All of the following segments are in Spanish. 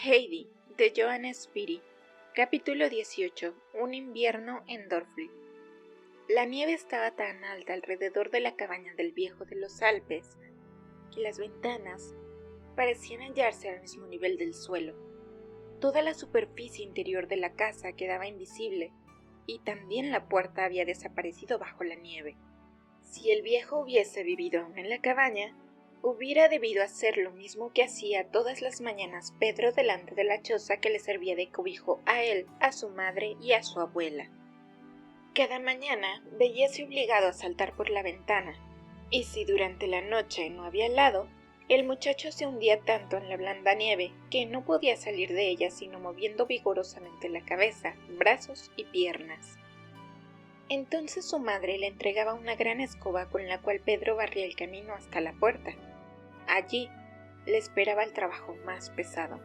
Heidi, de Johannes Spiri. Capítulo 18. Un invierno en Dörfli. La nieve estaba tan alta alrededor de la cabaña del viejo de los Alpes que las ventanas parecían hallarse al mismo nivel del suelo. Toda la superficie interior de la casa quedaba invisible y también la puerta había desaparecido bajo la nieve. Si el viejo hubiese vivido aún en la cabaña, hubiera debido hacer lo mismo que hacía todas las mañanas Pedro delante de la choza que le servía de cobijo a él, a su madre y a su abuela. Cada mañana veíase obligado a saltar por la ventana, y si durante la noche no había helado, el muchacho se hundía tanto en la blanda nieve que no podía salir de ella sino moviendo vigorosamente la cabeza, brazos y piernas. Entonces su madre le entregaba una gran escoba con la cual Pedro barría el camino hasta la puerta. Allí le esperaba el trabajo más pesado,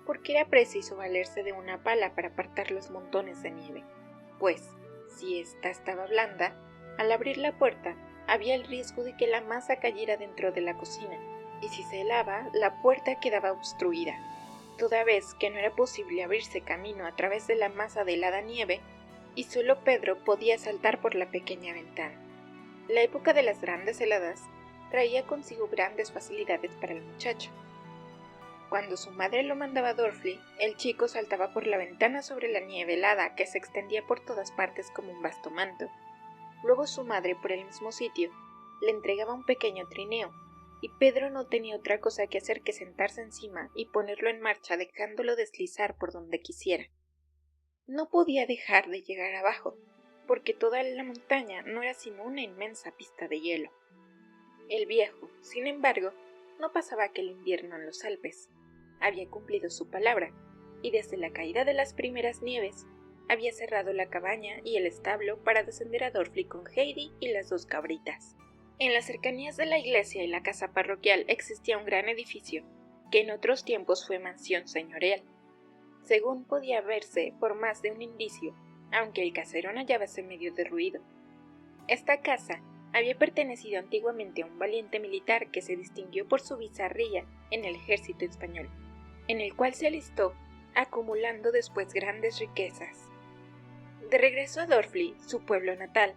porque era preciso valerse de una pala para apartar los montones de nieve, pues, si ésta estaba blanda, al abrir la puerta había el riesgo de que la masa cayera dentro de la cocina, y si se helaba, la puerta quedaba obstruida, toda vez que no era posible abrirse camino a través de la masa de helada nieve, y solo Pedro podía saltar por la pequeña ventana. La época de las grandes heladas traía consigo grandes facilidades para el muchacho. Cuando su madre lo mandaba a Dörfli, el chico saltaba por la ventana sobre la nieve helada que se extendía por todas partes como un vasto manto. Luego su madre, por el mismo sitio, le entregaba un pequeño trineo, y Pedro no tenía otra cosa que hacer que sentarse encima y ponerlo en marcha dejándolo deslizar por donde quisiera. No podía dejar de llegar abajo, porque toda la montaña no era sino una inmensa pista de hielo. El viejo, sin embargo, no pasaba aquel invierno en los Alpes. Había cumplido su palabra, y desde la caída de las primeras nieves, había cerrado la cabaña y el establo para descender a Dörfli con Heidi y las dos cabritas. En las cercanías de la iglesia y la casa parroquial existía un gran edificio, que en otros tiempos fue mansión señorial. Según podía verse por más de un indicio, aunque el caserón hallábase medio derruido. Esta casa había pertenecido antiguamente a un valiente militar que se distinguió por su bizarría en el ejército español, en el cual se alistó, acumulando después grandes riquezas. De regreso a Dörfli, su pueblo natal,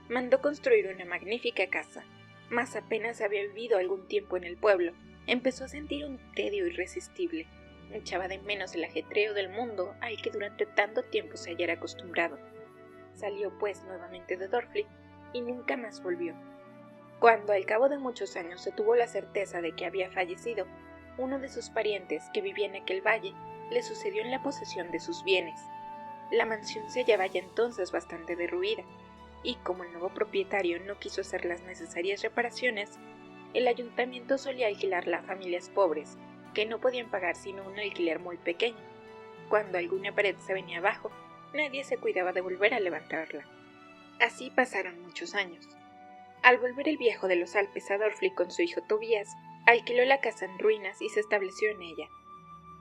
mandó construir una magnífica casa, mas apenas había vivido algún tiempo en el pueblo, empezó a sentir un tedio irresistible. Echaba de menos el ajetreo del mundo al que durante tanto tiempo se hallara acostumbrado. Salió pues nuevamente de Dörfli y nunca más volvió. Cuando al cabo de muchos años se tuvo la certeza de que había fallecido, uno de sus parientes que vivía en aquel valle le sucedió en la posesión de sus bienes. La mansión se hallaba ya entonces bastante derruida, y como el nuevo propietario no quiso hacer las necesarias reparaciones, el ayuntamiento solía alquilarla a familias pobres, que no podían pagar sino un alquiler muy pequeño. Cuando alguna pared se venía abajo, nadie se cuidaba de volver a levantarla. Así pasaron muchos años. Al volver el viejo de los Alpes a Dörfli con su hijo Tobías, alquiló la casa en ruinas y se estableció en ella.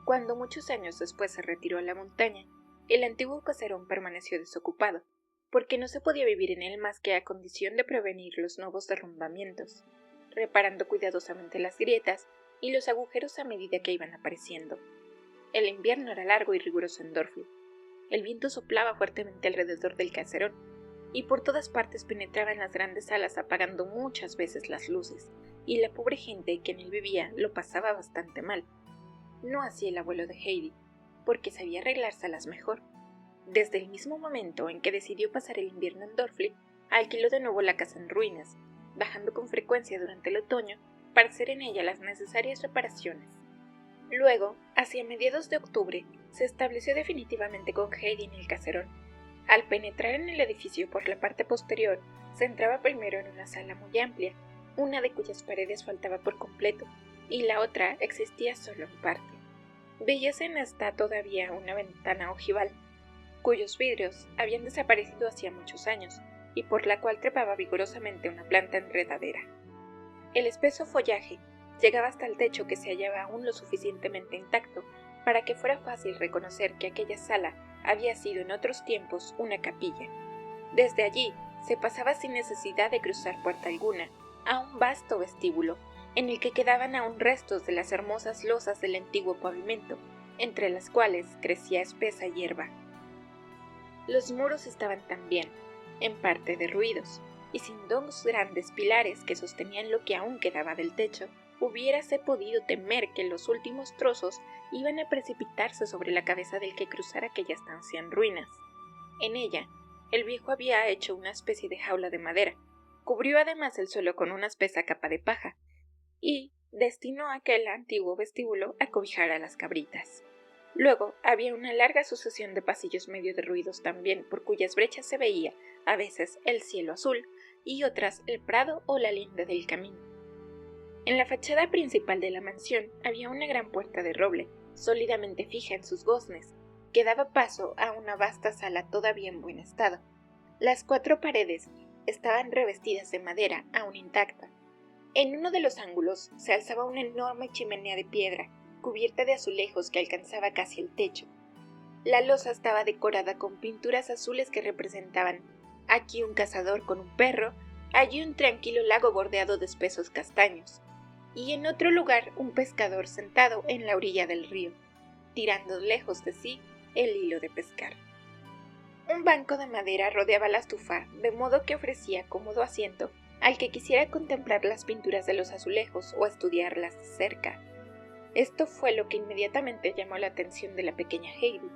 Cuando muchos años después se retiró a la montaña, el antiguo caserón permaneció desocupado, porque no se podía vivir en él más que a condición de prevenir los nuevos derrumbamientos, reparando cuidadosamente las grietas y los agujeros a medida que iban apareciendo. El invierno era largo y riguroso en Dörfli. El viento soplaba fuertemente alrededor del caserón, y por todas partes penetraba en las grandes salas apagando muchas veces las luces, y la pobre gente que en él vivía lo pasaba bastante mal. No así el abuelo de Heidi, porque sabía arreglárselas mejor. Desde el mismo momento en que decidió pasar el invierno en Dörfli, alquiló de nuevo la casa en ruinas, bajando con frecuencia durante el otoño para hacer en ella las necesarias reparaciones. Luego, hacia mediados de octubre, se estableció definitivamente con Heidi en el caserón. Al penetrar en el edificio por la parte posterior, se entraba primero en una sala muy amplia, una de cuyas paredes faltaba por completo, y la otra existía solo en parte. Veíase en esta todavía una ventana ojival, cuyos vidrios habían desaparecido hacía muchos años, y por la cual trepaba vigorosamente una planta enredadera. El espeso follaje llegaba hasta el techo, que se hallaba aún lo suficientemente intacto para que fuera fácil reconocer que aquella sala había sido en otros tiempos una capilla. Desde allí se pasaba sin necesidad de cruzar puerta alguna a un vasto vestíbulo, en el que quedaban aún restos de las hermosas losas del antiguo pavimento, entre las cuales crecía espesa hierba. Los muros estaban también, en parte derruidos, y sin dos grandes pilares que sostenían lo que aún quedaba del techo, hubiérase podido temer que los últimos trozos iban a precipitarse sobre la cabeza del que cruzara aquella estancia en ruinas. En ella, el viejo había hecho una especie de jaula de madera, cubrió además el suelo con una espesa capa de paja, y destinó aquel antiguo vestíbulo a cobijar a las cabritas. Luego había una larga sucesión de pasillos medio derruidos también, por cuyas brechas se veía, a veces, el cielo azul, y otras el prado o la linde del camino. En la fachada principal de la mansión había una gran puerta de roble, sólidamente fija en sus goznes, que daba paso a una vasta sala todavía en buen estado. Las 4 paredes estaban revestidas de madera, aún intacta. En uno de los ángulos se alzaba una enorme chimenea de piedra, cubierta de azulejos que alcanzaba casi el techo. La losa estaba decorada con pinturas azules que representaban aquí un cazador con un perro, allí un tranquilo lago bordeado de espesos castaños, y en otro lugar un pescador sentado en la orilla del río, tirando lejos de sí el hilo de pescar. Un banco de madera rodeaba la estufa, de modo que ofrecía cómodo asiento al que quisiera contemplar las pinturas de los azulejos o estudiarlas de cerca. Esto fue lo que inmediatamente llamó la atención de la pequeña Heidi.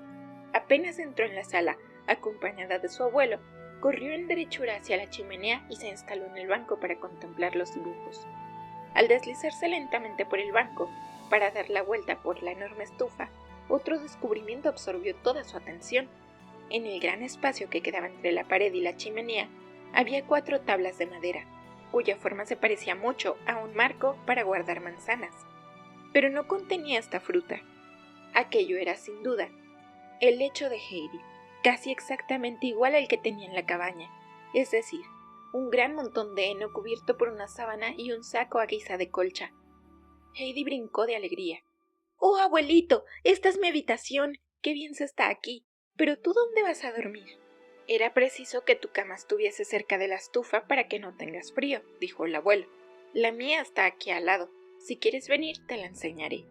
Apenas entró en la sala, acompañada de su abuelo, corrió en derechura hacia la chimenea y se instaló en el banco para contemplar los dibujos. Al deslizarse lentamente por el banco, para dar la vuelta por la enorme estufa, otro descubrimiento absorbió toda su atención. En el gran espacio que quedaba entre la pared y la chimenea, había 4 tablas de madera, cuya forma se parecía mucho a un marco para guardar manzanas. Pero no contenía esta fruta. Aquello era, sin duda, el lecho de Heidi, casi exactamente igual al que tenía en la cabaña, es decir, un gran montón de heno cubierto por una sábana y un saco a guisa de colcha. Heidi brincó de alegría. ¡Oh, abuelito! ¡Esta es mi habitación! ¡Qué bien se está aquí! ¿Pero tú dónde vas a dormir? Era preciso que tu cama estuviese cerca de la estufa para que no tengas frío, dijo el abuelo. La mía está aquí al lado. Si quieres venir, te la enseñaré.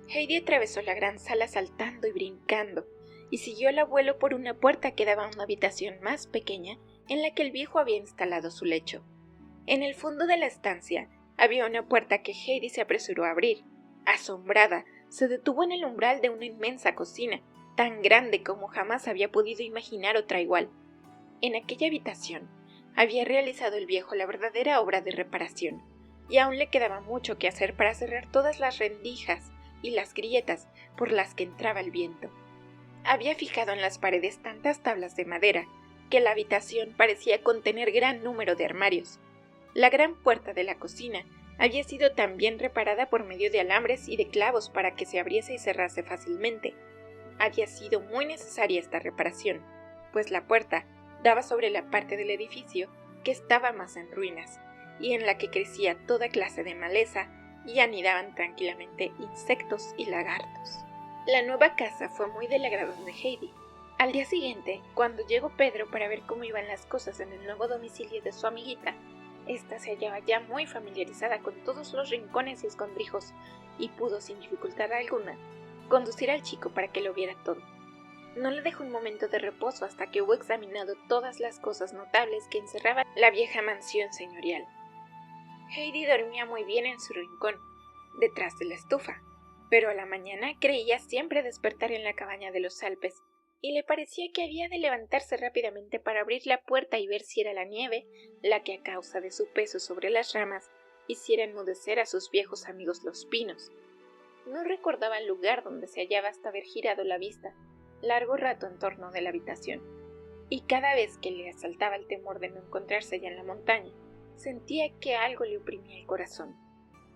Heidi atravesó la gran sala saltando y brincando, y siguió al abuelo por una puerta que daba a una habitación más pequeña en la que el viejo había instalado su lecho. En el fondo de la estancia había una puerta que Heidi se apresuró a abrir. Asombrada, se detuvo en el umbral de una inmensa cocina, tan grande como jamás había podido imaginar otra igual. En aquella habitación había realizado el viejo la verdadera obra de reparación, y aún le quedaba mucho que hacer para cerrar todas las rendijas y las grietas por las que entraba el viento. Había fijado en las paredes tantas tablas de madera que la habitación parecía contener gran número de armarios. La gran puerta de la cocina había sido también reparada por medio de alambres y de clavos para que se abriese y cerrase fácilmente. Había sido muy necesaria esta reparación, pues la puerta daba sobre la parte del edificio que estaba más en ruinas, y en la que crecía toda clase de maleza y anidaban tranquilamente insectos y lagartos. La nueva casa fue muy del agrado de Heidi. Al día siguiente, cuando llegó Pedro para ver cómo iban las cosas en el nuevo domicilio de su amiguita, ésta se hallaba ya muy familiarizada con todos los rincones y escondrijos y pudo sin dificultad alguna conducir al chico para que lo viera todo. No le dejó un momento de reposo hasta que hubo examinado todas las cosas notables que encerraba la vieja mansión señorial. Heidi dormía muy bien en su rincón, detrás de la estufa, pero a la mañana creía siempre despertar en la cabaña de los Alpes, y le parecía que había de levantarse rápidamente para abrir la puerta y ver si era la nieve la que a causa de su peso sobre las ramas hiciera enmudecer a sus viejos amigos los pinos. No recordaba el lugar donde se hallaba hasta haber girado la vista largo rato en torno de la habitación, y cada vez que le asaltaba el temor de no encontrarse ya en la montaña, sentía que algo le oprimía el corazón.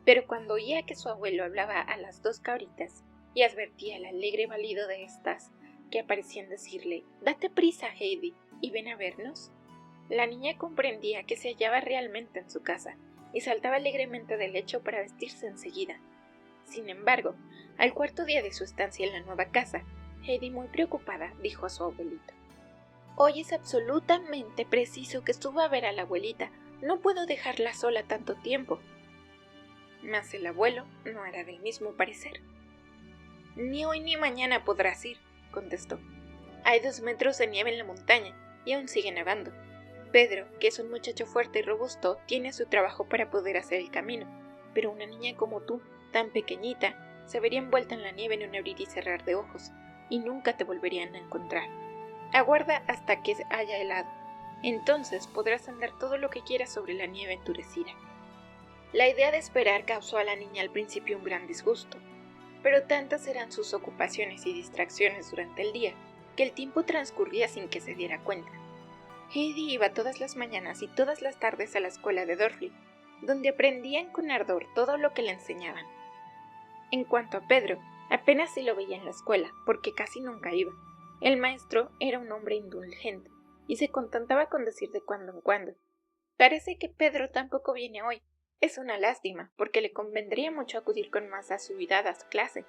Pero cuando oía que su abuelo hablaba a las 2 cabritas y advertía el alegre balido de estas, que aparecían decirle: «Date prisa, Heidi, y ven a vernos», la niña comprendía que se hallaba realmente en su casa y saltaba alegremente del lecho para vestirse enseguida. Sin embargo, al 4.º día de su estancia en la nueva casa, Heidi, muy preocupada, dijo a su abuelito: «Hoy es absolutamente preciso que suba a ver a la abuelita. No puedo dejarla sola tanto tiempo». Mas el abuelo no era del mismo parecer. Ni hoy ni mañana podrás ir, contestó. Hay 2 metros de nieve en la montaña y aún sigue nevando. Pedro, que es un muchacho fuerte y robusto, tiene su trabajo para poder hacer el camino, pero una niña como tú, tan pequeñita, se vería envuelta en la nieve en un abrir y cerrar de ojos, y nunca te volverían a encontrar. Aguarda hasta que haya helado. Entonces podrás andar todo lo que quieras sobre la nieve endurecida. La idea de esperar causó a la niña al principio un gran disgusto, pero tantas eran sus ocupaciones y distracciones durante el día, que el tiempo transcurría sin que se diera cuenta. Heidi iba todas las mañanas y todas las tardes a la escuela de Dörfli, donde aprendían con ardor todo lo que le enseñaban. En cuanto a Pedro, apenas se lo veía en la escuela, porque casi nunca iba. El maestro era un hombre indulgente, y se contentaba con decir de cuando en cuando: «Parece que Pedro tampoco viene hoy. Es una lástima, porque le convendría mucho acudir con más asiduidad a su clase.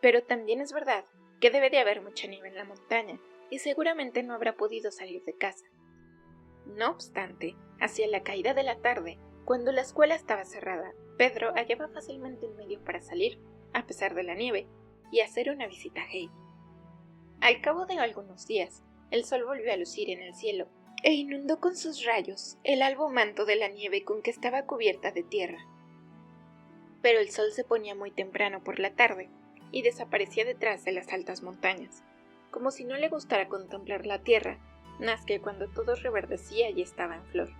Pero también es verdad que debe de haber mucha nieve en la montaña, y seguramente no habrá podido salir de casa». No obstante, hacia la caída de la tarde, cuando la escuela estaba cerrada, Pedro hallaba fácilmente un medio para salir, a pesar de la nieve, y hacer una visita a Heidi. Al cabo de algunos días, el sol volvió a lucir en el cielo e inundó con sus rayos el albo manto de la nieve con que estaba cubierta de tierra. Pero el sol se ponía muy temprano por la tarde y desaparecía detrás de las altas montañas, como si no le gustara contemplar la tierra, más que cuando todo reverdecía y estaba en flor.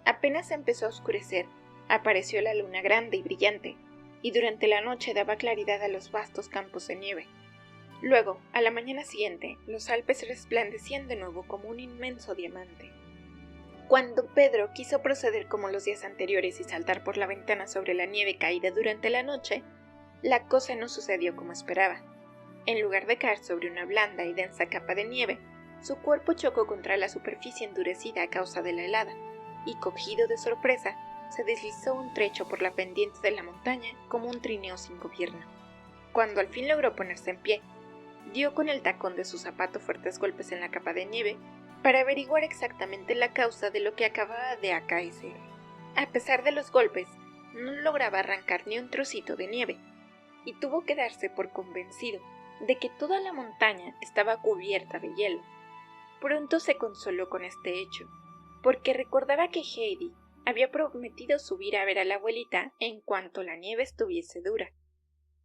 Apenas empezó a oscurecer, apareció la luna grande y brillante, y durante la noche daba claridad a los vastos campos de nieve. Luego, a la mañana siguiente, los Alpes resplandecían de nuevo como un inmenso diamante. Cuando Pedro quiso proceder como los días anteriores y saltar por la ventana sobre la nieve caída durante la noche, la cosa no sucedió como esperaba. En lugar de caer sobre una blanda y densa capa de nieve, su cuerpo chocó contra la superficie endurecida a causa de la helada, y cogido de sorpresa, se deslizó un trecho por la pendiente de la montaña como un trineo sin gobierno. Cuando al fin logró ponerse en pie, dio con el tacón de su zapato fuertes golpes en la capa de nieve para averiguar exactamente la causa de lo que acababa de acaecer. A pesar de los golpes, no lograba arrancar ni un trocito de nieve, y tuvo que darse por convencido de que toda la montaña estaba cubierta de hielo. Pronto se consoló con este hecho, porque recordaba que Heidi había prometido subir a ver a la abuelita en cuanto la nieve estuviese dura.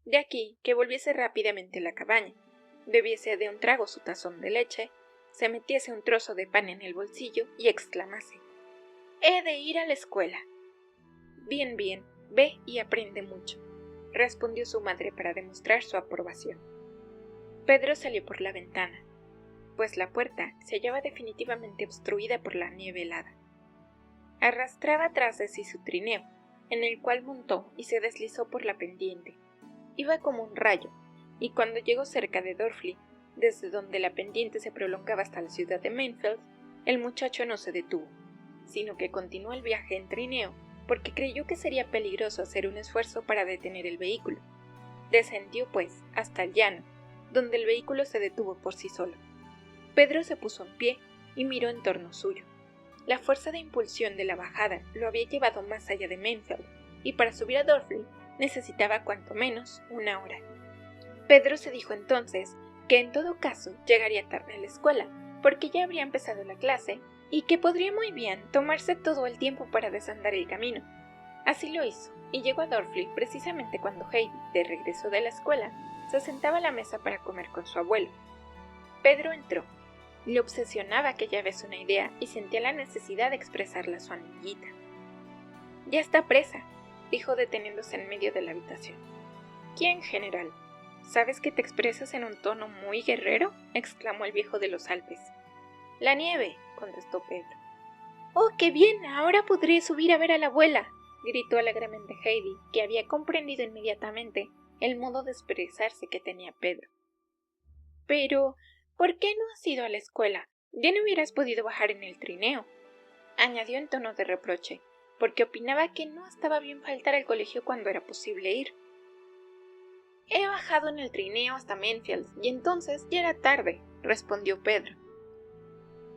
De aquí que volviese rápidamente a la cabaña, bebiese de un trago su tazón de leche, se metiese un trozo de pan en el bolsillo y exclamase: «He de ir a la escuela». «Bien, bien, ve y aprende mucho», respondió su madre para demostrar su aprobación. Pedro salió por la ventana, pues la puerta se hallaba definitivamente obstruida por la nieve helada. Arrastraba tras de sí su trineo, en el cual montó y se deslizó por la pendiente. Iba como un rayo, y cuando llegó cerca de Dörfli, desde donde la pendiente se prolongaba hasta la ciudad de Mainfeld, el muchacho no se detuvo, sino que continuó el viaje en trineo, porque creyó que sería peligroso hacer un esfuerzo para detener el vehículo. Descendió, pues, hasta el llano, donde el vehículo se detuvo por sí solo. Pedro se puso en pie y miró en torno suyo. La fuerza de impulsión de la bajada lo había llevado más allá de Mainfeld, y para subir a Dörfli necesitaba cuanto menos una hora. Pedro se dijo entonces que en todo caso llegaría tarde a la escuela, porque ya habría empezado la clase, y que podría muy bien tomarse todo el tiempo para desandar el camino. Así lo hizo, y llegó a Dörfli precisamente cuando Heidi, de regreso de la escuela, se sentaba a la mesa para comer con su abuelo. Pedro entró. Le obsesionaba aquella vez una idea y sentía la necesidad de expresarla a su amiguita. «Ya está presa», dijo deteniéndose en medio de la habitación. «¿Quién, general? ¿Sabes que te expresas en un tono muy guerrero?», exclamó el viejo de los Alpes. «La nieve», contestó Pedro. «¡Oh, qué bien! Ahora podré subir a ver a la abuela», gritó alegremente Heidi, que había comprendido inmediatamente el modo de expresarse que tenía Pedro. «Pero, ¿por qué no has ido a la escuela? Ya no hubieras podido bajar en el trineo», añadió en tono de reproche, porque opinaba que no estaba bien faltar al colegio cuando era posible ir. «He bajado en el trineo hasta Mainfeld y entonces ya era tarde», respondió Pedro.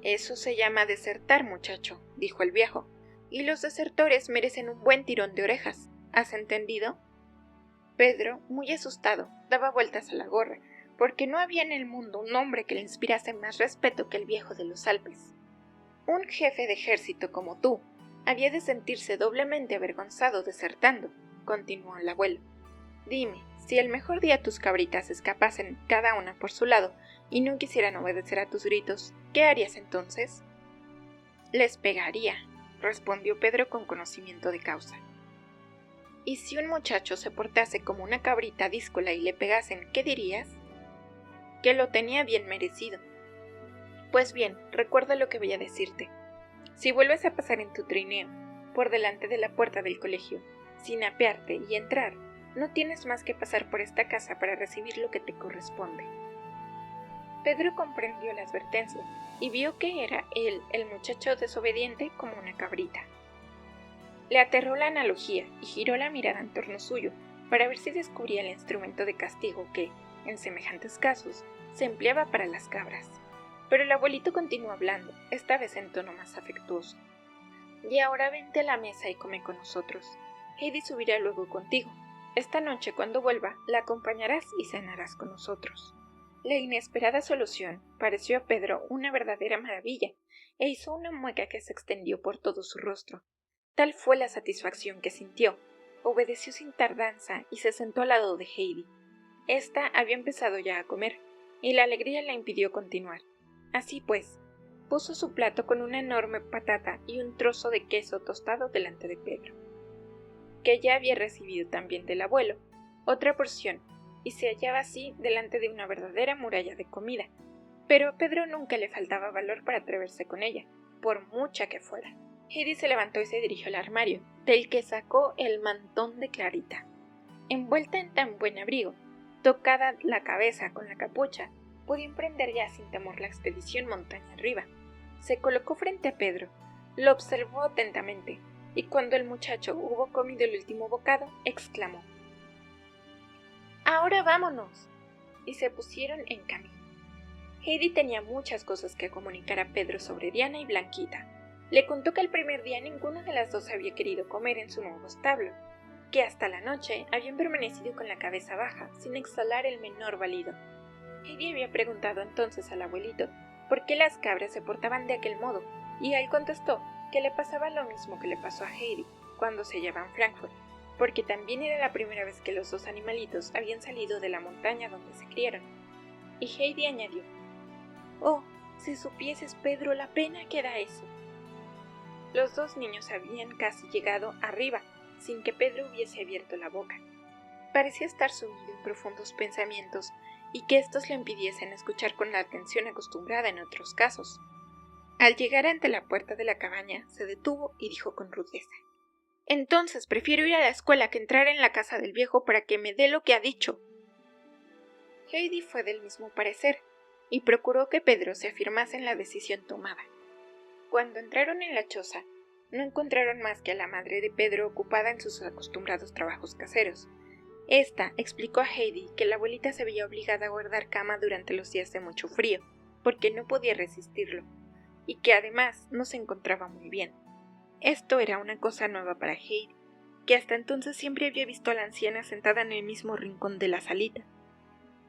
«Eso se llama desertar, muchacho», dijo el viejo, «y los desertores merecen un buen tirón de orejas. ¿Has entendido?». Pedro, muy asustado, daba vueltas a la gorra, porque no había en el mundo un hombre que le inspirase más respeto que el viejo de los Alpes. Un jefe de ejército como tú había de sentirse doblemente avergonzado desertando, continuó el abuelo. Dime, si el mejor día tus cabritas escapasen cada una por su lado y no quisieran obedecer a tus gritos, ¿qué harías entonces? Les pegaría, respondió Pedro con conocimiento de causa. ¿Y si un muchacho se portase como una cabrita díscola y le pegasen, qué dirías? Que lo tenía bien merecido. Pues bien, recuerda lo que voy a decirte. Si vuelves a pasar en tu trineo por delante de la puerta del colegio, sin apearte y entrar, no tienes más que pasar por esta casa para recibir lo que te corresponde. Pedro comprendió la advertencia y vio que era él el muchacho desobediente como una cabrita. Le aterró la analogía y giró la mirada en torno suyo para ver si descubría el instrumento de castigo que, en semejantes casos, se empleaba para las cabras. Pero el abuelito continuó hablando, esta vez en tono más afectuoso. Y ahora vente a la mesa y come con nosotros. Heidi subirá luego contigo. Esta noche, cuando vuelva, la acompañarás y cenarás con nosotros. La inesperada solución pareció a Pedro una verdadera maravilla, e hizo una mueca que se extendió por todo su rostro. Tal fue la satisfacción que sintió. Obedeció sin tardanza y se sentó al lado de Heidi. Esta había empezado ya a comer, y la alegría la impidió continuar. Así pues, puso su plato con una enorme patata y un trozo de queso tostado delante de Pedro, que ya había recibido también del abuelo otra porción, y se hallaba así delante de una verdadera muralla de comida. Pero a Pedro nunca le faltaba valor para atreverse con ella, por mucha que fuera. Heidi se levantó y se dirigió al armario, del que sacó el mantón de Clarita. Envuelta en tan buen abrigo, tocada la cabeza con la capucha, podía emprender ya sin temor la expedición montaña arriba. Se colocó frente a Pedro, lo observó atentamente, y cuando el muchacho hubo comido el último bocado, exclamó: «¡Ahora vámonos!» y se pusieron en camino. Heidi tenía muchas cosas que comunicar a Pedro sobre Diana y Blanquita. Le contó que el primer día ninguna de las dos había querido comer en su nuevo establo, que hasta la noche habían permanecido con la cabeza baja, sin exhalar el menor balido. Heidi había preguntado entonces al abuelito por qué las cabras se portaban de aquel modo, y él contestó que le pasaba lo mismo que le pasó a Heidi cuando se hallaba en Frankfurt, porque también era la primera vez que los dos animalitos habían salido de la montaña donde se criaron. Y Heidi añadió: «Oh, si supieses, Pedro, la pena que da eso». Los dos niños habían casi llegado arriba, sin que Pedro hubiese abierto la boca. Parecía estar sumido en profundos pensamientos y que éstos le impidiesen escuchar con la atención acostumbrada en otros casos. Al llegar ante la puerta de la cabaña, se detuvo y dijo con rudeza: «Entonces prefiero ir a la escuela que entrar en la casa del viejo para que me dé lo que ha dicho». Heidi fue del mismo parecer y procuró que Pedro se afirmase en la decisión tomada. Cuando entraron en la choza, no encontraron más que a la madre de Pedro ocupada en sus acostumbrados trabajos caseros. Esta explicó a Heidi que la abuelita se veía obligada a guardar cama durante los días de mucho frío, porque no podía resistirlo, y que además no se encontraba muy bien. Esto era una cosa nueva para Heidi, que hasta entonces siempre había visto a la anciana sentada en el mismo rincón de la salita.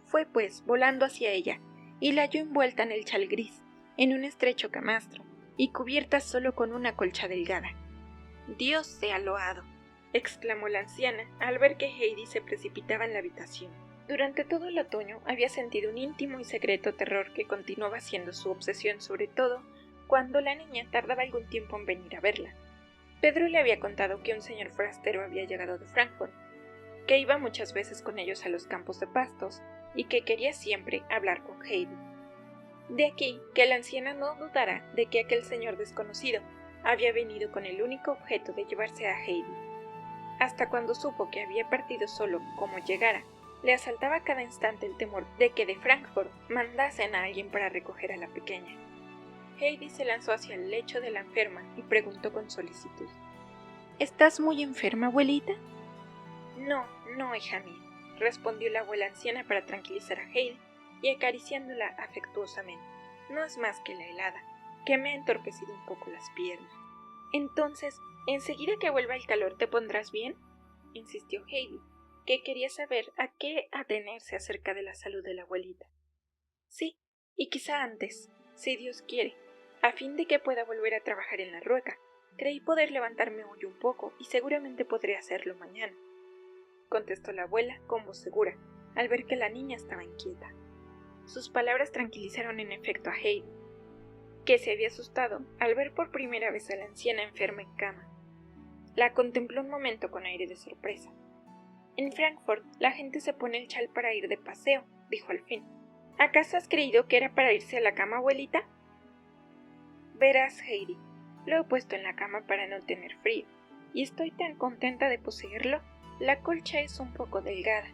Fue pues volando hacia ella, y la halló envuelta en el chal gris, en un estrecho camastro, y cubierta solo con una colcha delgada. «Dios sea loado», exclamó la anciana al ver que Heidi se precipitaba en la habitación. Durante todo el otoño había sentido un íntimo y secreto terror que continuaba siendo su obsesión, sobre todo cuando la niña tardaba algún tiempo en venir a verla. Pedro le había contado que un señor forastero había llegado de Frankfurt, que iba muchas veces con ellos a los campos de pastos y que quería siempre hablar con Heidi. De aquí que la anciana no dudara de que aquel señor desconocido había venido con el único objeto de llevarse a Heidi. Hasta cuando supo que había partido solo como llegara, le asaltaba a cada instante el temor de que de Frankfurt mandasen a alguien para recoger a la pequeña. Heidi se lanzó hacia el lecho de la enferma y preguntó con solicitud: «¿Estás muy enferma, abuelita?» No, hija mía», respondió la abuela anciana para tranquilizar a Heidi y acariciándola afectuosamente. «No es más que la helada, que me ha entorpecido un poco las piernas». «Entonces, enseguida que vuelva el calor, ¿te pondrás bien?», insistió Heidi. que quería saber a qué atenerse acerca de la salud de la abuelita. Sí, y quizá antes, si Dios quiere, a fin de que pueda volver a trabajar en la rueca. Creí poder levantarme hoy un poco y seguramente podré hacerlo mañana, contestó la abuela con voz segura, al ver que la niña estaba inquieta. Sus palabras tranquilizaron en efecto a Heidi, que se había asustado al ver por primera vez a la anciana enferma en cama. La contempló un momento con aire de sorpresa. En Frankfurt la gente se pone el chal para ir de paseo, dijo al fin. ¿Acaso has creído que era para irse a la cama, abuelita? Verás, Heidi, lo he puesto en la cama para no tener frío, y estoy tan contenta de poseerlo. La colcha es un poco delgada.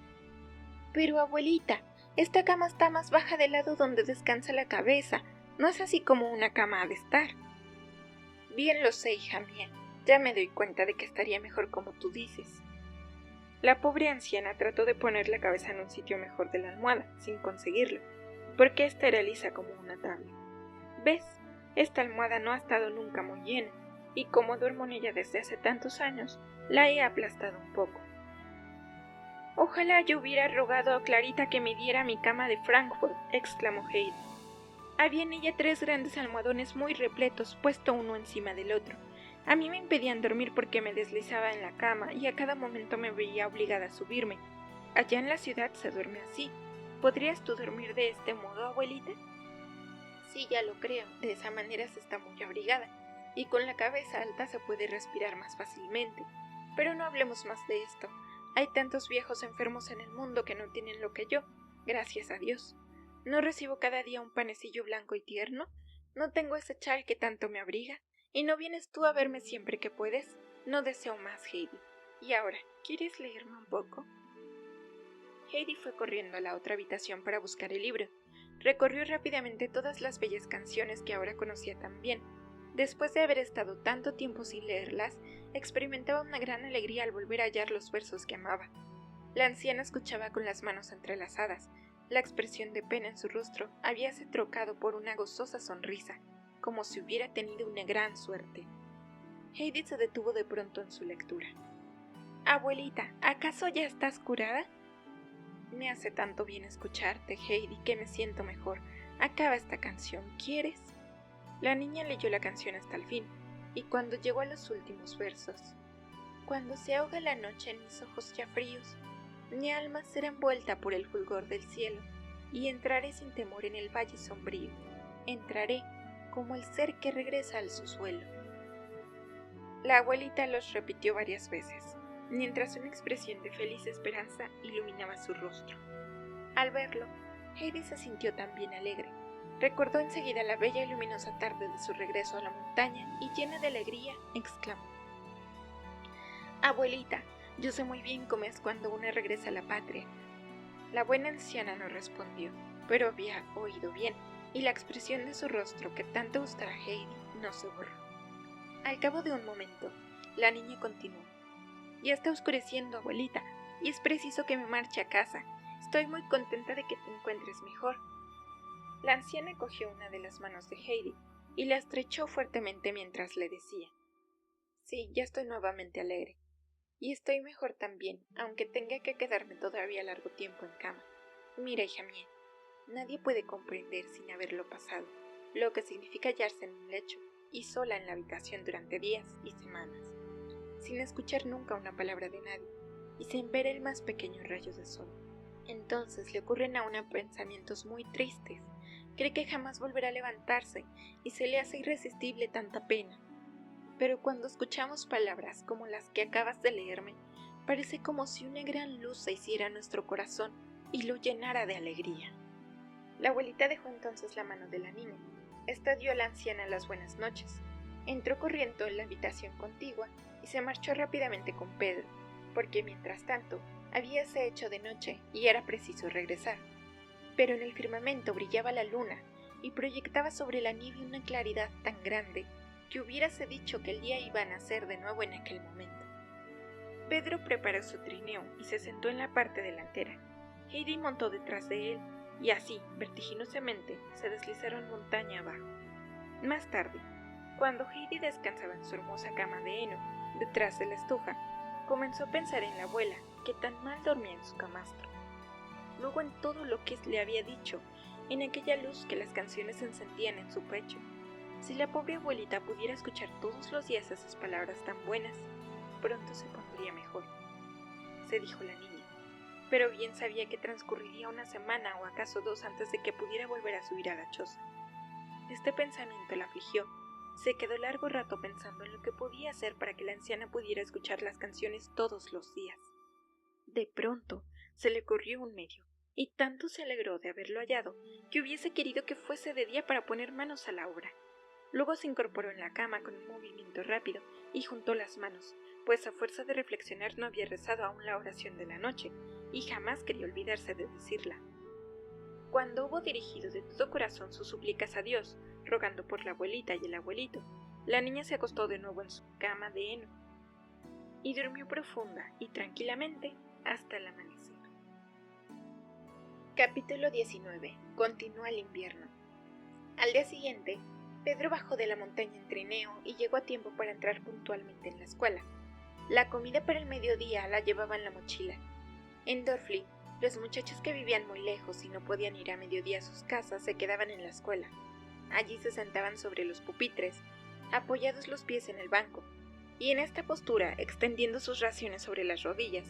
Pero, abuelita, esta cama está más baja del lado donde descansa la cabeza. No es así como una cama ha de estar. Bien lo sé, hija mía. Ya me doy cuenta de que estaría mejor como tú dices. La pobre anciana trató de poner la cabeza en un sitio mejor de la almohada, sin conseguirlo, porque esta era lisa como una tabla. ¿Ves? Esta almohada no ha estado nunca muy llena, y como duermo en ella desde hace tantos años, la he aplastado un poco. Ojalá yo hubiera rogado a Clarita que me diera mi cama de Frankfurt, exclamó Heidi. Había en ella 3 grandes almohadones muy repletos, puesto uno encima del otro. A mí me impedían dormir porque me deslizaba en la cama y a cada momento me veía obligada a subirme. Allá en la ciudad se duerme así. ¿Podrías tú dormir de este modo, abuelita? Sí, ya lo creo. De esa manera se está muy abrigada, y con la cabeza alta se puede respirar más fácilmente. Pero no hablemos más de esto. Hay tantos viejos enfermos en el mundo que no tienen lo que yo, gracias a Dios. ¿No recibo cada día un panecillo blanco y tierno? ¿No tengo ese chal que tanto me abriga? ¿Y no vienes tú a verme siempre que puedes? No deseo más, Heidi. Y ahora, ¿quieres leerme un poco? Heidi fue corriendo a la otra habitación para buscar el libro. Recorrió rápidamente todas las bellas canciones que ahora conocía tan bien. Después de haber estado tanto tiempo sin leerlas, experimentaba una gran alegría al volver a hallar los versos que amaba. La anciana escuchaba con las manos entrelazadas. La expresión de pena en su rostro habíase trocado por una gozosa sonrisa, como si hubiera tenido una gran suerte. Heidi se detuvo de pronto en su lectura. Abuelita, ¿acaso ya estás curada? Me hace tanto bien escucharte, Heidi, que me siento mejor. Acaba esta canción, ¿quieres? La niña leyó la canción hasta el fin, y cuando llegó a los últimos versos, cuando se ahoga la noche en mis ojos ya fríos, mi alma será envuelta por el fulgor del cielo, y entraré sin temor en el valle sombrío. Entraré como el ser que regresa al subsuelo. La abuelita los repitió varias veces, mientras una expresión de feliz esperanza iluminaba su rostro. Al verlo, Heidi se sintió también alegre. Recordó enseguida la bella y luminosa tarde de su regreso a la montaña y llena de alegría, exclamó: Abuelita, yo sé muy bien cómo es cuando uno regresa a la patria. La buena anciana no respondió, pero había oído bien, y la expresión de su rostro que tanto gustaba a Heidi no se borró. Al cabo de un momento, la niña continuó: Ya está oscureciendo, abuelita, y es preciso que me marche a casa. Estoy muy contenta de que te encuentres mejor. La anciana cogió una de las manos de Heidi y la estrechó fuertemente mientras le decía: Sí, ya estoy nuevamente alegre. Y estoy mejor también, aunque tenga que quedarme todavía largo tiempo en cama. Mira, hija mía, nadie puede comprender sin haberlo pasado lo que significa hallarse en un lecho y sola en la habitación durante días y semanas, sin escuchar nunca una palabra de nadie y sin ver el más pequeño rayo de sol. Entonces le ocurren a una pensamientos muy tristes, cree que jamás volverá a levantarse y se le hace irresistible tanta pena. Pero cuando escuchamos palabras como las que acabas de leerme, parece como si una gran luz se hiciera en nuestro corazón y lo llenara de alegría. La abuelita dejó entonces la mano de la niña. Esta dio a la anciana las buenas noches. Entró corriendo en la habitación contigua y se marchó rápidamente con Pedro, porque mientras tanto habíase hecho de noche y era preciso regresar. Pero en el firmamento brillaba la luna y proyectaba sobre la nieve una claridad tan grande que hubiérase dicho que el día iba a nacer de nuevo en aquel momento. Pedro preparó su trineo y se sentó en la parte delantera. Heidi montó detrás de él y así, vertiginosamente, se deslizaron montaña abajo. Más tarde, cuando Heidi descansaba en su hermosa cama de heno, detrás de la estufa, comenzó a pensar en la abuela que tan mal dormía en su camastro. Luego en todo lo que le había dicho, en aquella luz que las canciones encendían en su pecho. Si la pobre abuelita pudiera escuchar todos los días esas palabras tan buenas, pronto se pondría mejor, se dijo la niña, pero bien sabía que transcurriría una semana o acaso 2 antes de que pudiera volver a subir a la choza. Este pensamiento la afligió. Se quedó largo rato pensando en lo que podía hacer para que la anciana pudiera escuchar las canciones todos los días. De pronto se le ocurrió un medio, y tanto se alegró de haberlo hallado que hubiese querido que fuese de día para poner manos a la obra. Luego se incorporó en la cama con un movimiento rápido y juntó las manos, pues a fuerza de reflexionar no había rezado aún la oración de la noche, y jamás quería olvidarse de decirla. Cuando hubo dirigido de todo corazón sus súplicas a Dios, rogando por la abuelita y el abuelito, la niña se acostó de nuevo en su cama de heno, y durmió profunda y tranquilamente hasta el amanecer. Capítulo 19. Continúa el invierno. Al día siguiente, Pedro bajó de la montaña en trineo y llegó a tiempo para entrar puntualmente en la escuela. La comida para el mediodía la llevaba en la mochila. En Dorfli, los muchachos que vivían muy lejos y no podían ir a mediodía a sus casas se quedaban en la escuela. Allí se sentaban sobre los pupitres, apoyados los pies en el banco, y en esta postura, extendiendo sus raciones sobre las rodillas,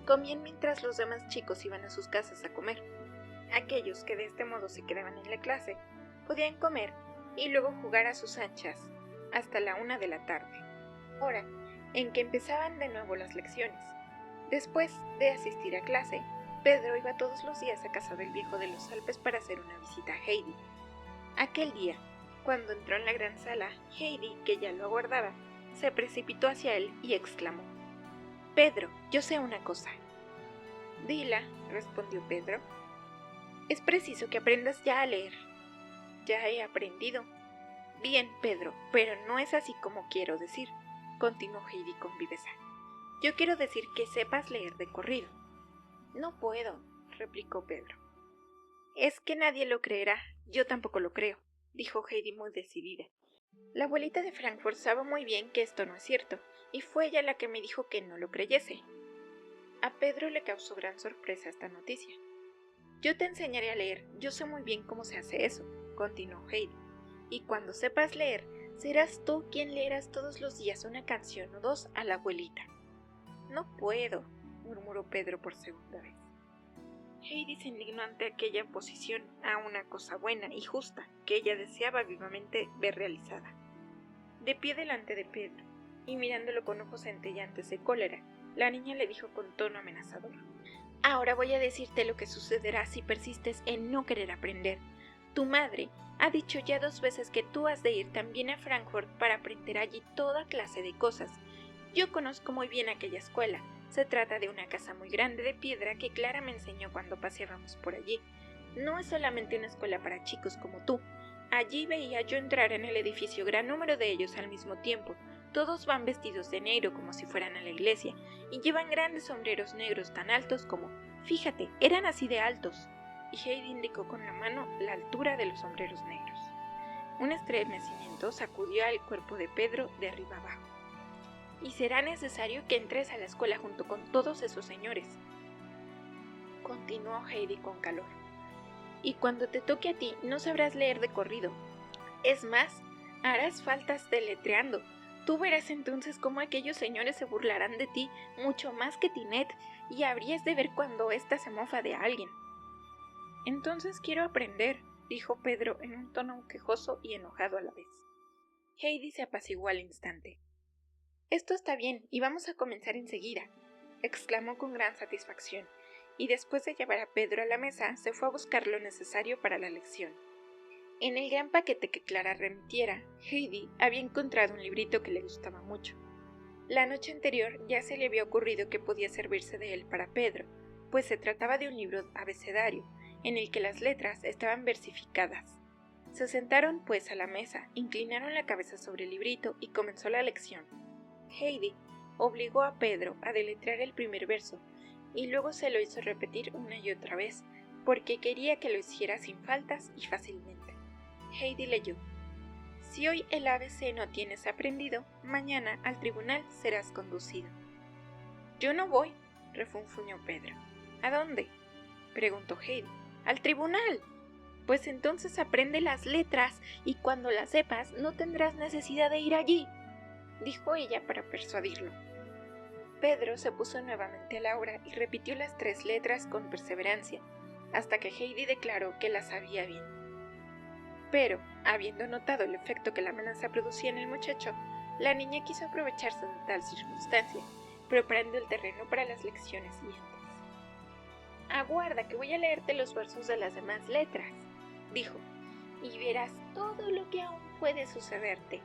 comían mientras los demás chicos iban a sus casas a comer. Aquellos que de este modo se quedaban en la clase podían comer y luego jugar a sus anchas hasta la 1 de la tarde, hora en que empezaban de nuevo las lecciones. Después de asistir a clase, Pedro iba todos los días a casa del viejo de los Alpes para hacer una visita a Heidi. Aquel día, cuando entró en la gran sala, Heidi, que ya lo aguardaba, se precipitó hacia él y exclamó: «Pedro, yo sé una cosa». «Dila», respondió Pedro. «Es preciso que aprendas ya a leer». «Ya he aprendido». «Bien, Pedro, pero no es así como quiero decir», continuó Heidi con viveza. «Yo quiero decir que sepas leer de corrido». «No puedo», replicó Pedro. «Es que nadie lo creerá, yo tampoco lo creo», dijo Heidi muy decidida. «La abuelita de Frankfurt sabe muy bien que esto no es cierto, y fue ella la que me dijo que no lo creyese». A Pedro le causó gran sorpresa esta noticia. «Yo te enseñaré a leer, yo sé muy bien cómo se hace eso», continuó Heidi, «y cuando sepas leer, serás tú quien leerás todos los días una canción o 2 a la abuelita». «No puedo», murmuró Pedro por segunda vez. Heidi se indignó ante aquella oposición a una cosa buena y justa que ella deseaba vivamente ver realizada. De pie delante de Pedro, y mirándolo con ojos centellantes de cólera, la niña le dijo con tono amenazador: «Ahora voy a decirte lo que sucederá si persistes en no querer aprender. Tu madre ha dicho ya 2 veces que tú has de ir también a Frankfurt para aprender allí toda clase de cosas. Yo conozco muy bien aquella escuela. Se trata de una casa muy grande de piedra que Clara me enseñó cuando paseábamos por allí. No es solamente una escuela para chicos como tú. Allí veía yo entrar en el edificio gran número de ellos al mismo tiempo. Todos van vestidos de negro como si fueran a la iglesia, y llevan grandes sombreros negros tan altos como, fíjate, eran así de altos». Y Heidi indicó con la mano la altura de los sombreros negros. Un estremecimiento sacudió al cuerpo de Pedro de arriba abajo. «Y será necesario que entres a la escuela junto con todos esos señores», continuó Heidi con calor. «Y cuando te toque a ti no sabrás leer de corrido. Es más, harás faltas deletreando. Tú verás entonces cómo aquellos señores se burlarán de ti mucho más que Tinet, y habrías de ver cuando ésta se mofa de alguien». «Entonces quiero aprender», dijo Pedro en un tono quejoso y enojado a la vez. Heidi se apaciguó al instante. «Esto está bien, y vamos a comenzar enseguida», exclamó con gran satisfacción, y después de llevar a Pedro a la mesa, se fue a buscar lo necesario para la lección. En el gran paquete que Clara remitiera, Heidi había encontrado un librito que le gustaba mucho. La noche anterior ya se le había ocurrido que podía servirse de él para Pedro, pues se trataba de un libro abecedario, en el que las letras estaban versificadas. Se sentaron pues a la mesa, inclinaron la cabeza sobre el librito y comenzó la lección. Heidi obligó a Pedro a deletrear el primer verso, y luego se lo hizo repetir una y otra vez, porque quería que lo hiciera sin faltas y fácilmente. Heidi leyó: «Si hoy el ABC no tienes aprendido, mañana al tribunal serás conducido». «Yo no voy», refunfuñó Pedro. ¿A dónde?, preguntó Heidi. ¡Al tribunal! Pues entonces aprende las letras y cuando las sepas no tendrás necesidad de ir allí, dijo ella para persuadirlo. Pedro se puso nuevamente a la obra y repitió las 3 letras con perseverancia, hasta que Heidi declaró que las sabía bien. Pero, habiendo notado el efecto que la amenaza producía en el muchacho, la niña quiso aprovecharse de tal circunstancia, preparando el terreno para las lecciones siguientes. «Aguarda que voy a leerte los versos de las demás letras», dijo, «y verás todo lo que aún puede sucederte».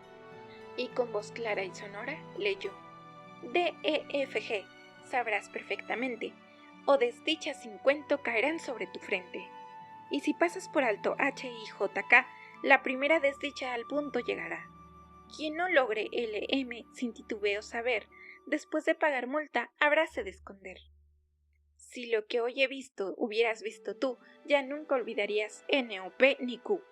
Y con voz clara y sonora leyó: D, E, F, G, sabrás perfectamente, o desdichas sin cuento caerán sobre tu frente. Y si pasas por alto H, I, J, K, la primera desdicha al punto llegará. Quien no logre L, M sin titubeo saber, después de pagar multa, habráse de esconder. Si lo que hoy he visto hubieras visto tú, ya nunca olvidarías N o P ni Q.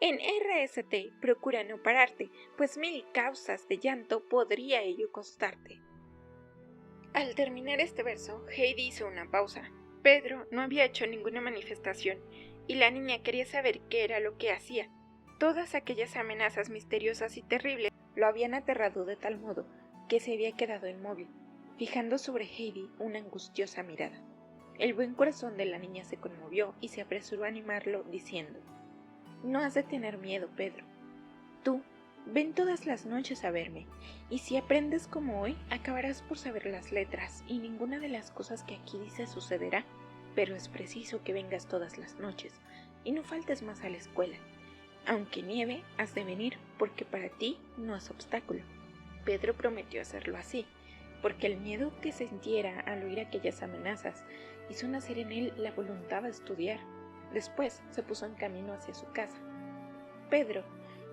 En RST procura no pararte, pues 1000 causas de llanto podría ello costarte. Al terminar este verso, Heidi hizo una pausa. Pedro no había hecho ninguna manifestación, y la niña quería saber qué era lo que hacía. Todas aquellas amenazas misteriosas y terribles lo habían aterrado de tal modo que se había quedado inmóvil, fijando sobre Heidi una angustiosa mirada. El buen corazón de la niña se conmovió y se apresuró a animarlo, diciendo: «No has de tener miedo, Pedro. Tú, ven todas las noches a verme, y si aprendes como hoy, acabarás por saber las letras, y ninguna de las cosas que aquí dices sucederá, pero es preciso que vengas todas las noches, y no faltes más a la escuela. Aunque nieve, has de venir, porque para ti no es obstáculo». Pedro prometió hacerlo así, porque el miedo que sintiera al oír aquellas amenazas hizo nacer en él la voluntad de estudiar. Después se puso en camino hacia su casa. Pedro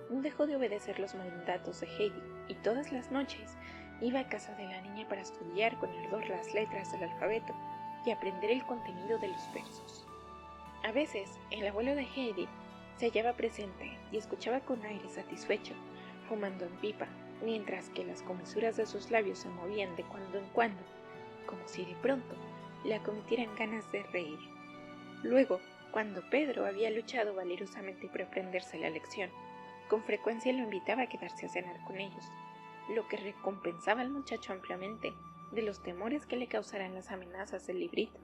no dejó de obedecer los mandatos de Heidi y todas las noches iba a casa de la niña para estudiar con ardor las letras del alfabeto y aprender el contenido de los versos. A veces el abuelo de Heidi se hallaba presente y escuchaba con aire satisfecho, fumando en pipa, mientras que las comisuras de sus labios se movían de cuando en cuando, como si de pronto le acometieran ganas de reír. Luego, cuando Pedro había luchado valerosamente por aprenderse la lección, con frecuencia lo invitaba a quedarse a cenar con ellos, lo que recompensaba al muchacho ampliamente de los temores que le causaran las amenazas del librito.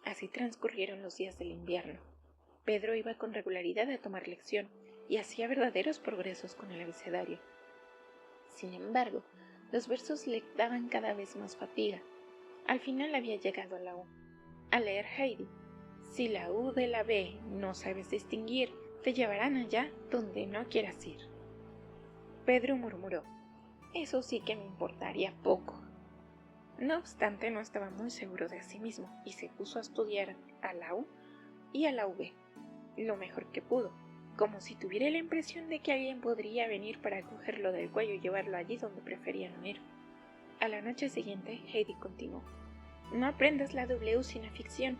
Así transcurrieron los días del invierno. Pedro iba con regularidad a tomar lección y hacía verdaderos progresos con el abecedario. Sin embargo, los versos le daban cada vez más fatiga. Al final había llegado a la U. A leer Heidi: «Si la U de la B no sabes distinguir, te llevarán allá donde no quieras ir». Pedro murmuró: «Eso sí que me importaría poco». No obstante, no estaba muy seguro de sí mismo y se puso a estudiar a la U y a la V, lo mejor que pudo, como si tuviera la impresión de que alguien podría venir para cogerlo del cuello y llevarlo allí donde preferían ir. A la noche siguiente, Heidi continuó: «No aprendas la W sin afición,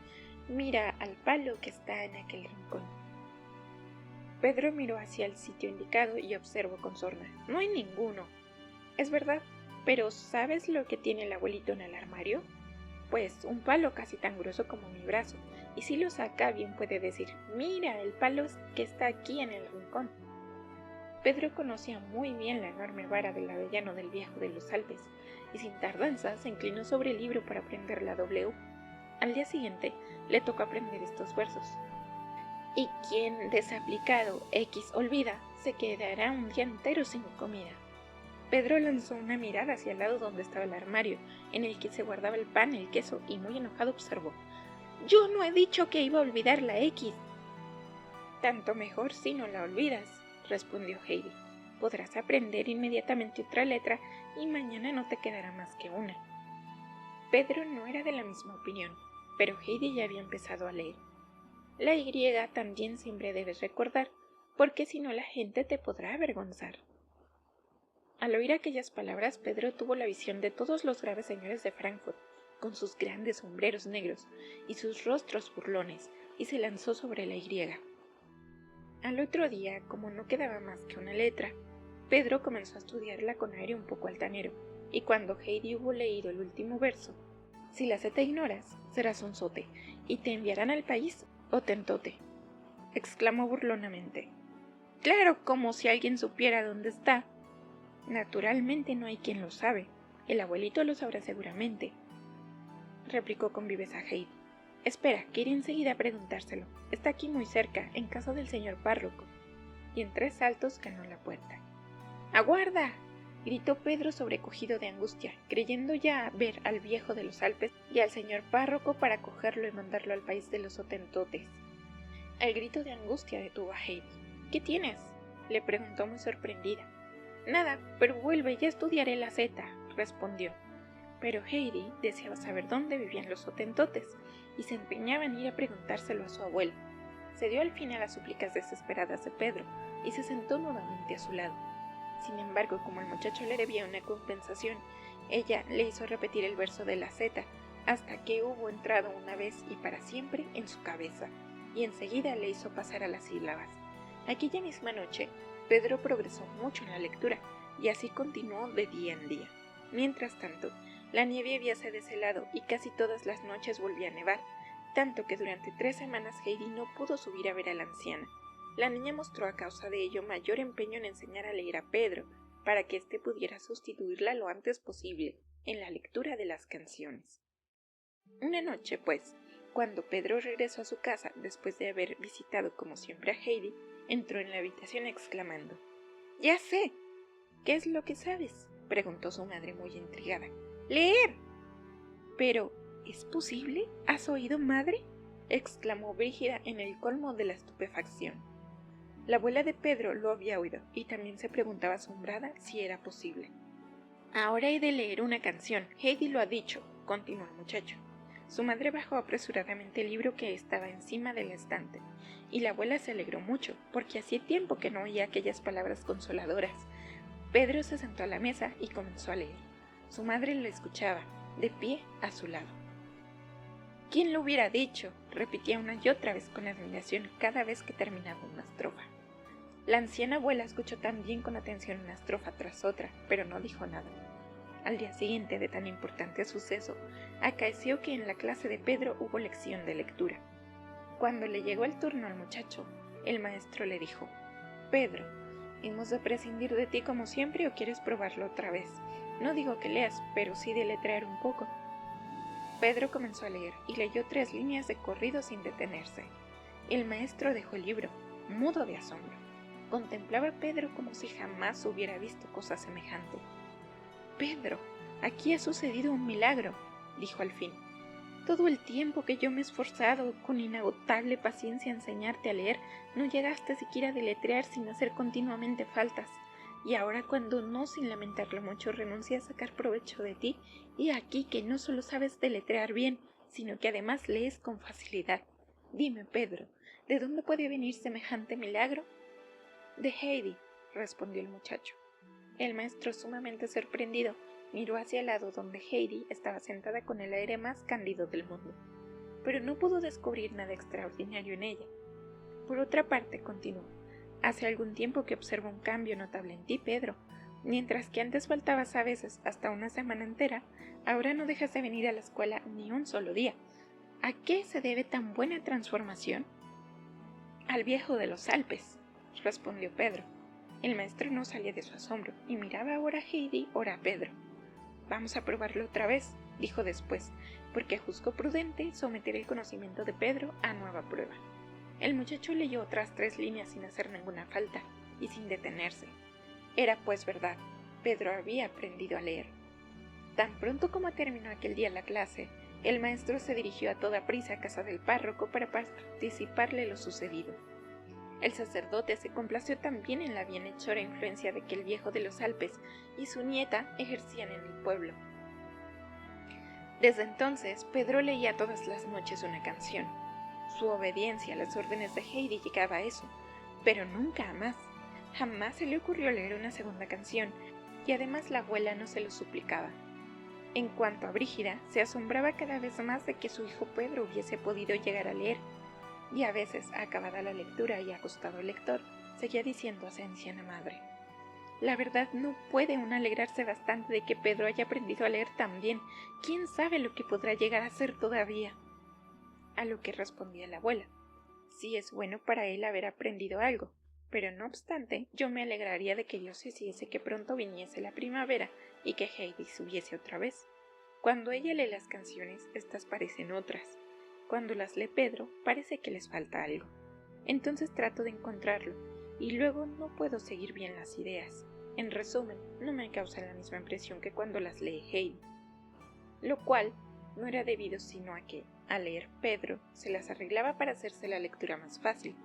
mira al palo que está en aquel rincón». Pedro miró hacia el sitio indicado y observó con sorna: «No hay ninguno». «Es verdad, pero ¿sabes lo que tiene el abuelito en el armario? Pues un palo casi tan grueso como mi brazo, y si lo saca bien puede decir: «Mira, el palo que está aquí en el rincón». Pedro conocía muy bien la enorme vara del avellano del viejo de los Alpes, y sin tardanza se inclinó sobre el libro para aprender la W. Al día siguiente le tocó aprender estos versos: «Y quien desaplicado X olvida, se quedará un día entero sin comida». Pedro lanzó una mirada hacia el lado donde estaba el armario, en el que se guardaba el pan, el queso, y muy enojado observó: «Yo no he dicho que iba a olvidar la X». «Tanto mejor si no la olvidas», respondió Heidi. «Podrás aprender inmediatamente otra letra y mañana no te quedará más que una». Pedro no era de la misma opinión, pero Heidi ya había empezado a leer. «La Y también siempre debes recordar, porque si no la gente te podrá avergonzar». Al oír aquellas palabras, Pedro tuvo la visión de todos los graves señores de Frankfurt, con sus grandes sombreros negros y sus rostros burlones, y se lanzó sobre la Y. Al otro día, como no quedaba más que una letra, Pedro comenzó a estudiarla con aire un poco altanero, y cuando Heidi hubo leído el último verso, Si la Z ignoras, serás un zote, y te enviarán al país Otentote, exclamó burlonamente. Claro, como si alguien supiera dónde está. Naturalmente no hay quien lo sabe. El abuelito lo sabrá seguramente, replicó con viveza Heidi. Espera, que iré enseguida a preguntárselo. Está aquí muy cerca, en casa del señor párroco. Y en 3 saltos ganó la puerta. ¡Aguarda!, gritó Pedro sobrecogido de angustia, creyendo ya ver al viejo de los Alpes y al señor párroco para cogerlo y mandarlo al país de los Otentotes. El grito de angustia detuvo a Heidi. ¿Qué tienes?, le preguntó muy sorprendida. Nada, pero vuelve, ya estudiaré la Z, respondió. Pero Heidi deseaba saber dónde vivían los Otentotes y se empeñaba en ir a preguntárselo a su abuelo. Cedió al fin a las súplicas desesperadas de Pedro y se sentó nuevamente a su lado. Sin embargo, como el muchacho le debía una compensación, ella le hizo repetir el verso de la Z hasta que hubo entrado una vez y para siempre en su cabeza, y enseguida le hizo pasar a las sílabas. Aquella misma noche, Pedro progresó mucho en la lectura, y así continuó de día en día. Mientras tanto, la nieve habíase deshelado y casi todas las noches volvía a nevar, tanto que durante 3 semanas Heidi no pudo subir a ver a la anciana. La niña mostró a causa de ello mayor empeño en enseñar a leer a Pedro, para que éste pudiera sustituirla lo antes posible en la lectura de las canciones. Una noche, pues, cuando Pedro regresó a su casa después de haber visitado como siempre a Heidi, entró en la habitación exclamando: «¡Ya sé!». «¿Qué es lo que sabes?», preguntó su madre muy intrigada. «¡Leer!». «¿Pero es posible? ¿Has oído, madre?», exclamó Brígida en el colmo de la estupefacción. La abuela de Pedro lo había oído y también se preguntaba asombrada si era posible. «Ahora he de leer una canción, Heidi lo ha dicho», continuó el muchacho. Su madre bajó apresuradamente el libro que estaba encima del estante, y la abuela se alegró mucho, porque hacía tiempo que no oía aquellas palabras consoladoras. Pedro se sentó a la mesa y comenzó a leer. Su madre lo escuchaba, de pie a su lado. «¿Quién lo hubiera dicho?», repetía una y otra vez con admiración cada vez que terminaba una estrofa. La anciana abuela escuchó también con atención una estrofa tras otra, pero no dijo nada. Al día siguiente de tan importante suceso, acaeció que en la clase de Pedro hubo lección de lectura. Cuando le llegó el turno al muchacho, el maestro le dijo: «Pedro, ¿hemos de prescindir de ti como siempre o quieres probarlo otra vez? No digo que leas, pero sí deletrear un poco». Pedro comenzó a leer y leyó 3 líneas de corrido sin detenerse. El maestro dejó el libro, mudo de asombro. Contemplaba a Pedro como si jamás hubiera visto cosa semejante. «Pedro, aquí ha sucedido un milagro», dijo al fin. «Todo el tiempo que yo me he esforzado con inagotable paciencia a enseñarte a leer, no llegaste siquiera a deletrear sin hacer continuamente faltas. Y ahora, cuando no sin lamentarlo mucho renuncié a sacar provecho de ti, y aquí que no solo sabes deletrear bien, sino que además lees con facilidad. Dime, Pedro, ¿de dónde puede venir semejante milagro?». «De Heidi», respondió el muchacho. El maestro, sumamente sorprendido, miró hacia el lado donde Heidi estaba sentada con el aire más cándido del mundo, pero no pudo descubrir nada extraordinario en ella. «Por otra parte», continuó, «hace algún tiempo que observo un cambio notable en ti, Pedro. Mientras que antes faltabas a veces hasta una semana entera, ahora no dejas de venir a la escuela ni un solo día. ¿A qué se debe tan buena transformación?». «Al viejo de los Alpes», respondió Pedro. El maestro no salía de su asombro y miraba ahora a Heidi, ahora a Pedro. «Vamos a probarlo otra vez», dijo después, porque juzgó prudente someter el conocimiento de Pedro a nueva prueba. El muchacho leyó otras 3 líneas sin hacer ninguna falta y sin detenerse. Era pues verdad, Pedro había aprendido a leer. Tan pronto como terminó aquel día la clase, el maestro se dirigió a toda prisa a casa del párroco para participarle lo sucedido. El sacerdote se complació también en la bienhechora influencia de que el viejo de los Alpes y su nieta ejercían en el pueblo. Desde entonces, Pedro leía todas las noches una canción. Su obediencia a las órdenes de Heidi llegaba a eso, pero nunca a más. Jamás se le ocurrió leer una segunda canción, y además la abuela no se lo suplicaba. En cuanto a Brígida, se asombraba cada vez más de que su hijo Pedro hubiese podido llegar a leer, y a veces, acabada la lectura y acostado el lector, seguía diciendo a su anciana madre: La verdad no puede uno alegrarse bastante de que Pedro haya aprendido a leer tan bien. ¿Quién sabe lo que podrá llegar a ser todavía? A lo que respondía la abuela: sí es bueno para él haber aprendido algo, pero no obstante, yo me alegraría de que Dios hiciese que pronto viniese la primavera y que Heidi subiese otra vez. Cuando ella lee las canciones, estas parecen otras. Cuando las lee Pedro, parece que les falta algo. Entonces trato de encontrarlo, y luego no puedo seguir bien las ideas. En resumen, no me causan la misma impresión que cuando las lee Heidi. Lo cual no era debido sino a que, al leer Pedro, se las arreglaba para hacerse la lectura más fácil.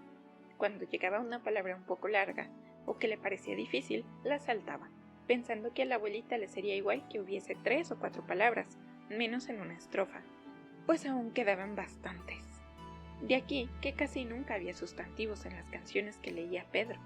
Cuando llegaba una palabra un poco larga, o que le parecía difícil, la saltaba, pensando que a la abuelita le sería igual que hubiese 3 o 4 palabras, menos en una estrofa, pues aún quedaban bastantes. De aquí que casi nunca había sustantivos en las canciones que leía Pedro.